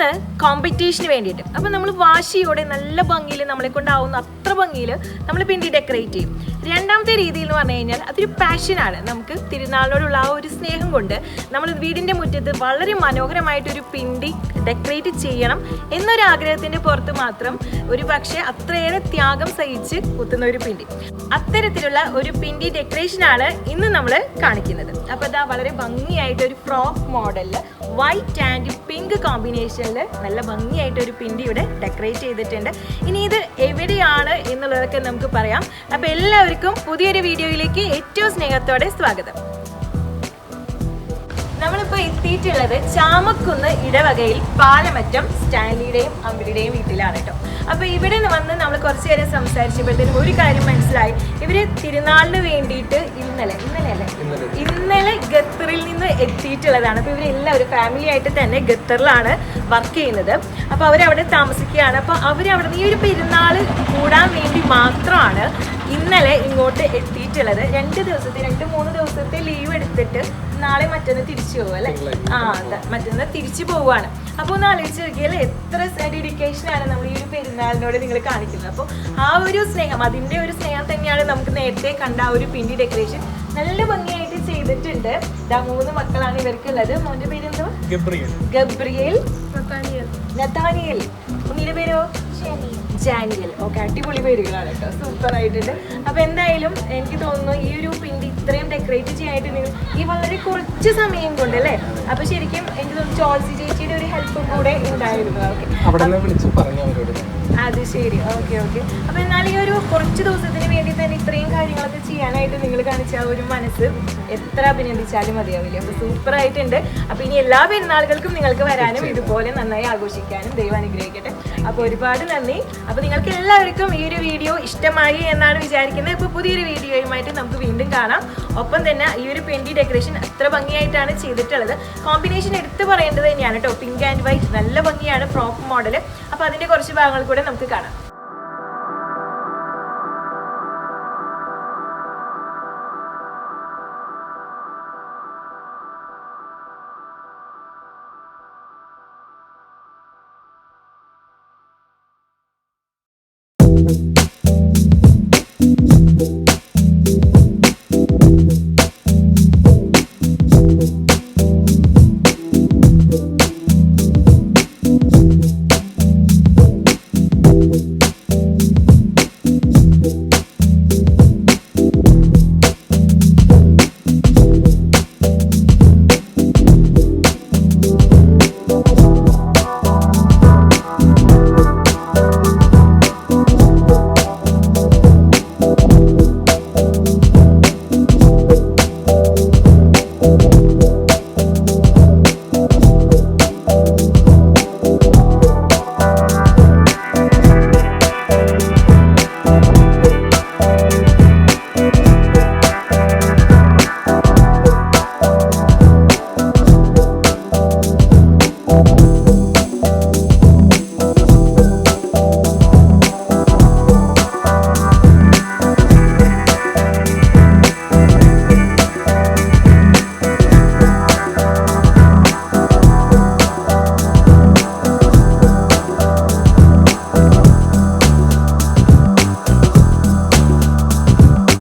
ഒന്ന് കോമ്പറ്റീഷന് വേണ്ടിയിട്ട്. അപ്പോൾ നമ്മൾ വാശിയോടെ നല്ല ഭംഗിയിൽ നമ്മളെ കൊണ്ടാവുന്ന അത്ര ഭംഗിയിൽ നമ്മൾ പിണ്ടി ഡെക്കറേറ്റ് ചെയ്യും. രണ്ടാമത്തെ രീതി എന്ന് പറഞ്ഞു കഴിഞ്ഞാൽ അതൊരു പാഷനാണ്. നമുക്ക് തിരുനാളിനോടുള്ള ആ ഒരു സ്നേഹം കൊണ്ട് നമ്മൾ വീടിൻ്റെ മുറ്റത്ത് വളരെ മനോഹരമായിട്ടൊരു പിണ്ടി ഡെക്കറേറ്റ് ചെയ്യണം എന്നൊരാഗ്രഹത്തിൻ്റെ പുറത്ത് മാത്രം ഒരു പക്ഷേ അത്രയേറെ ത്യാഗം സഹിച്ച് കുത്തുന്ന ഒരു പിണ്ടി. അത്തരത്തിലുള്ള ഒരു പിണ്ടി ഡെക്കറേഷനാണ് ഇന്ന് നമ്മൾ കാണിക്കുന്നത്. അപ്പോൾ അതാ വളരെ ഭംഗിയായിട്ടൊരു ഫ്രോക്ക് മോഡലിൽ വൈറ്റ് ആൻഡ് പിങ്ക് കോമ്പിനേഷനിൽ നല്ല ഭംഗിയായിട്ടൊരു പിണ്ടി ഇവിടെ ഡെക്കറേറ്റ് ചെയ്തിട്ടുണ്ട്. ഇനി ഇത് എവിടെയാണ് എന്നുള്ളതൊക്കെ നമുക്ക് പറയാം. അപ്പോൾ എല്ലാവർക്കും പുതിയൊരു വീഡിയോയിലേക്ക് ഏറ്റവും സ്നേഹത്തോടെ സ്വാഗതം. നമ്മളിപ്പോൾ എത്തിയിട്ടുള്ളത് ചാമക്കുന്ന് ഇടവകയിൽ പാലമറ്റം സ്റ്റാൻലിയുടെയും അമ്പിളിയുടെയും വീട്ടിലാണ് കേട്ടോ. അപ്പോൾ ഇവിടെ വന്ന് നമ്മൾ കുറച്ച് നേരം സംസാരിച്ചപ്പോഴത്തേനും ഒരു കാര്യം മനസ്സിലായി. ഇവർ തിരുനാളിന് വേണ്ടിയിട്ട് ഇന്നലെ ഖത്തറിൽ നിന്ന് എത്തിയിട്ടുള്ളതാണ്. അപ്പോൾ ഇവരെല്ലാവരും ഫാമിലി ആയിട്ട് തന്നെ ഖത്തറിലാണ് വർക്ക് ചെയ്യുന്നത്. അപ്പോൾ അവരവിടെ താമസിക്കുകയാണ്. അപ്പോൾ അവരവിടെ നിന്ന് ഈ ഒരു പെരുന്നാൾ കൂടാൻ വേണ്ടി മാത്രമാണ് ഇന്നലെ ഇങ്ങോട്ട് എത്തിയിട്ടുള്ളത്. 2-3 ദിവസത്തെ ലീവ് എടുത്തിട്ട് നാളെ മറ്റന്ന് തിരിച്ചു പോകും അല്ലേ? മറ്റന്ന് തിരിച്ചു പോവുകയാണ്. അപ്പോൾ ഒന്ന് ആലോചിച്ച് നോക്കിയാൽ എത്ര ഡെഡിക്കേഷനാണ് നമ്മൾ ഈ ഒരു പെരുന്നാളിനോട് നിങ്ങൾ കാണിക്കുന്നത്. അപ്പോൾ ആ ഒരു സ്നേഹം, അതിൻ്റെ ഒരു സ്നേഹം തന്നെയാണ് നമുക്ക് നേരത്തെ കണ്ട ആ ഒരു പിണ്ടി ഡെക്കറേഷൻ നല്ല ഭംഗിയായിട്ട് ചെയ്തിട്ടുണ്ട്. 3 മക്കളാണ് ഇവർക്കുള്ളത്. മോൻ്റെ പേരെന്തോ? Gabriel, Nathaniel. ഉണ്ണിയുടെ പേരോ? ജാനിയൽ. ഓക്കെ, അടിപൊളി പേരുകളാണ് കേട്ടോ, സൂപ്പർ ആയിട്ടുണ്ട്. അപ്പോൾ എന്തായാലും എനിക്ക് തോന്നുന്നു ഈ ഒരു പിണ്ടി ഇത്രയും ഡെക്കറേറ്റ് ചെയ്യാനായിട്ട് നിങ്ങൾ ഈ വളരെ കുറച്ച് സമയം കൊണ്ട് അല്ലേ? അപ്പോൾ ശരിക്കും എനിക്ക് തോന്നുന്നു ചോൾസി ചേച്ചിയുടെ ഒരു ഹെൽപ്പും കൂടെ ഉണ്ടായിരുന്നു. അത് ശരി, ഓക്കെ. അപ്പോൾ എന്നാൽ ഈ ഒരു കുറച്ച് ദിവസത്തിന് വേണ്ടി തന്നെ ഇത്രയും കാര്യങ്ങളൊക്കെ ചെയ്യാനായിട്ട് നിങ്ങൾ കാണിച്ച ആ ഒരു മനസ്സ് എത്ര അഭിനന്ദിച്ചാലും മതിയാവില്ല. അപ്പോൾ സൂപ്പർ ആയിട്ടുണ്ട്. അപ്പോൾ ഇനി എല്ലാ പെരുന്നാളുകൾക്കും നിങ്ങൾക്ക് വരാനും ഇതുപോലെ നന്നായി ആഘോഷിക്കാനും ദൈവം അനുഗ്രഹിക്കട്ടെ. അപ്പോൾ ഒരുപാട് നന്ദി. അപ്പോൾ നിങ്ങൾക്ക് എല്ലാവർക്കും ഈ ഒരു വീഡിയോ ഇഷ്ടമായി എന്നാണ് വിചാരിക്കുന്നത്. ഇപ്പോൾ പുതിയൊരു വീഡിയോയുമായിട്ട് നമുക്ക് വീണ്ടും കാണാം. ഒപ്പം തന്നെ ഈ ഒരു പെൻഡി ഡെക്കറേഷൻ അത്ര ഭംഗിയായിട്ടാണ് ചെയ്തിട്ടുള്ളത്. കോമ്പിനേഷൻ എടുത്ത് പറയേണ്ടത് തന്നെയാണ് കേട്ടോ. പിങ്ക് ആൻഡ് വൈറ്റ് നല്ല ഭംഗിയാണ്, ഫ്രോക്ക് മോഡൽ. അപ്പോൾ അതിൻ്റെ കുറച്ച് ഭാഗങ്ങൾ കൂടെ നമുക്ക് കാണാം.